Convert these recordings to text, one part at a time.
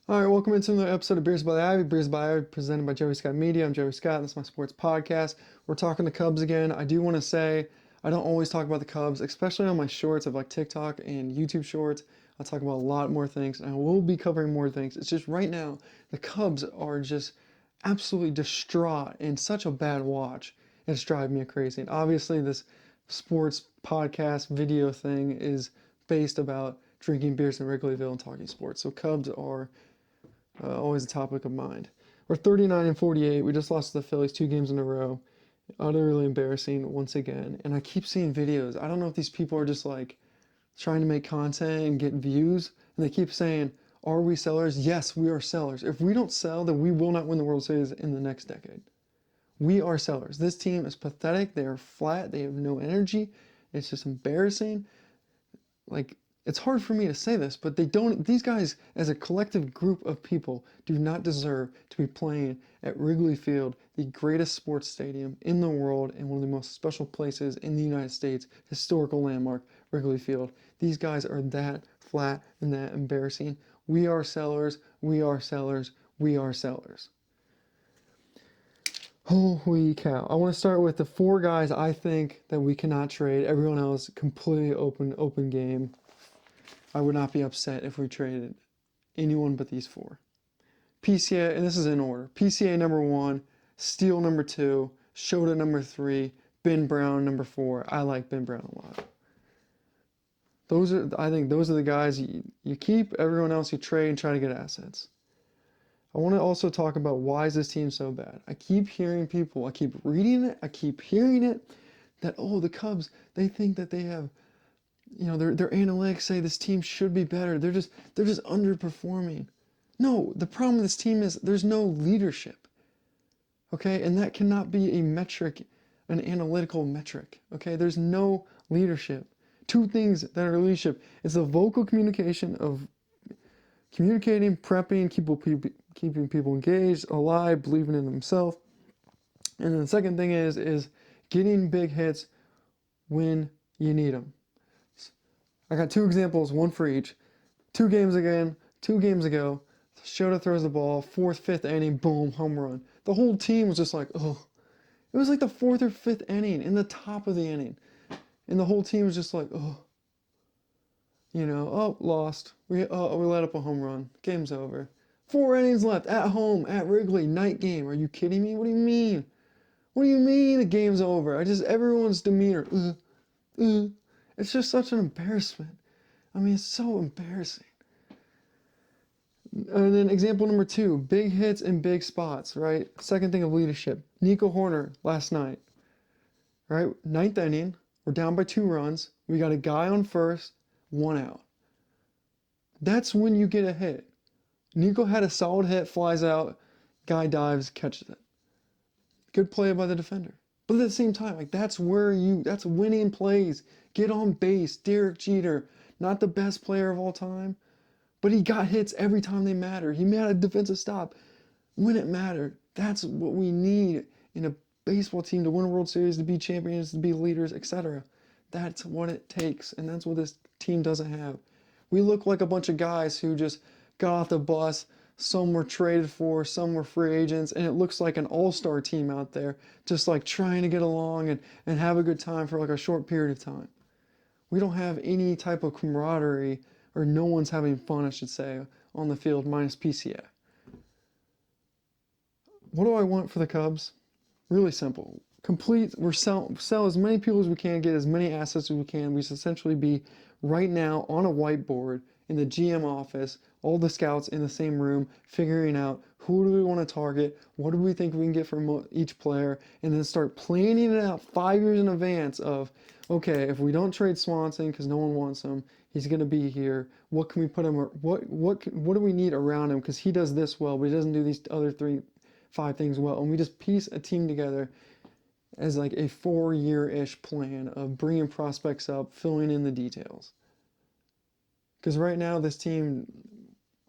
All right, welcome into another episode of Beers by the Ivy. Beers by the Ivy, presented by Joey Scott Media. I'm Joey Scott, and this is my sports podcast. We're talking the Cubs again. I do want to say I don't always talk about the Cubs, especially on my shorts of like TikTok and YouTube shorts. I talk about a lot more things, and I will be covering more things. It's just right now the Cubs are just absolutely distraught and such a bad watch. It's driving me crazy. And obviously, this sports podcast video thing is based about drinking beers in Wrigleyville and talking sports. So Cubs are always a topic of mind. We're 39 and 48. We just lost to the Phillies 2 games in a row. Utterly embarrassing once again. And I keep seeing videos. I don't know if these people are just like trying to make content and get views. And they keep saying, are we sellers? Yes, we are sellers. If we don't sell, then we will not win the World Series in the next decade. We are sellers. This team is pathetic. They are flat. They have no energy. It's just embarrassing. Like, it's hard for me to say this, but these guys, as a collective group of people, do not deserve to be playing at Wrigley Field, the greatest sports stadium in the world and one of the most special places in the United States, historical landmark, Wrigley Field. These guys are that flat and that embarrassing. We are sellers, we are sellers, we are sellers. Holy cow. I want to start with the 4 guys I think that we cannot trade. Everyone else, completely open game. I would not be upset if we traded anyone but these 4. PCA, and this is in order. PCA number 1, Steele number 2, Shouldn number 3, Ben Brown number 4. I like Ben Brown a lot. I think those are the guys you keep. Everyone else you trade and try to get assets. I want to also talk about why is this team so bad. I keep hearing people, I keep reading it, I keep hearing it, that, the Cubs, they think that they have, their analytics say this team should be better. They're just underperforming. No, the problem with this team is there's no leadership. Okay, and that cannot be a metric, an analytical metric. Okay, there's no leadership. 2 things that are leadership is the vocal communication of communicating, prepping, keeping people engaged, alive, believing in themselves. And then the second thing is getting big hits when you need them. I got 2 examples, one for each. 2 games ago, Shouldn throws the ball, 4th, 5th inning, boom, home run. The whole team was just like, oh. It was like the 4th or 5th inning, in the top of the inning. And the whole team was just like, oh. Lost. We let up a home run. Game's over. 4 innings left, at home, at Wrigley, night game. Are you kidding me? What do you mean? What do you mean the game's over? Everyone's demeanor, It's just such an embarrassment. I mean, it's so embarrassing. And then example number 2, big hits in big spots, right? Second thing of leadership. Nico Hoerner last night, right? 9th inning, we're down by 2 runs. We got a guy on first, 1 out. That's when you get a hit. Nico had a solid hit, flies out, guy dives, catches it. Good play by the defender. But at the same time, like that's winning plays. Get on base. Derek Jeter, not the best player of all time, but he got hits every time they mattered. He made a defensive stop when it mattered. That's what we need in a baseball team to win a World Series, to be champions, to be leaders, etc. That's what it takes, and that's what this team doesn't have. We look like a bunch of guys who just got off the bus. Some were traded for, some were free agents, and it looks like an all-star team out there, just like trying to get along and have a good time for like a short period of time. We don't have any type of camaraderie, or no one's having fun, I should say, on the field, minus PCA. What do I want for the Cubs? Really simple. Sell as many people as we can, get as many assets as we can. We should essentially be right now on a whiteboard in the GM office, all the scouts in the same room, figuring out who do we want to target, what do we think we can get from each player, and then start planning it out 5 years in advance of, okay, if we don't trade Swanson because no one wants him, he's going to be here. What can we put him? What do we need around him? Because he does this well, but he doesn't do these other 5 things well, and we just piece a team together as like a 4-year-ish plan of bringing prospects up, filling in the details. Because right now this team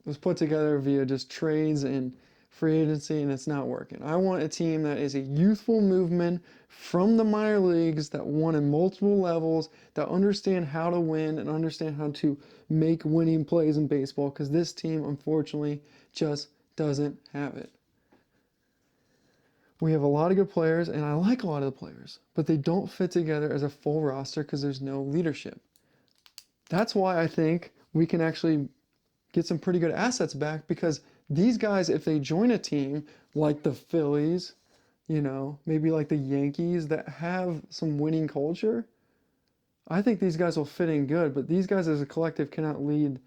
was put together via just trades and free agency and it's not working. I want a team that is a youthful movement from the minor leagues that won in multiple levels, that understand how to win and understand how to make winning plays in baseball, because this team, unfortunately, just doesn't have it. We have a lot of good players, and I like a lot of the players, but they don't fit together as a full roster because there's no leadership. That's why I think we can actually get some pretty good assets back, because these guys, if they join a team like the Phillies, maybe like the Yankees that have some winning culture, I think these guys will fit in good. But these guys as a collective cannot lead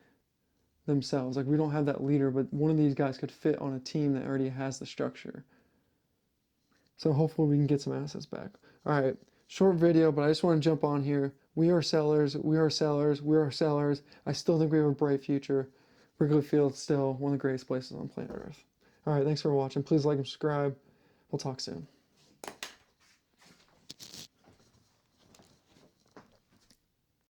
themselves. Like, we don't have that leader, but one of these guys could fit on a team that already has the structure. So hopefully we can get some assets back. All right, short video, but I just want to jump on here. We are sellers. We are sellers. We are sellers. I still think we have a bright future. Wrigley Field's still one of the greatest places on planet Earth. All right, thanks for watching. Please like and subscribe. We'll talk soon.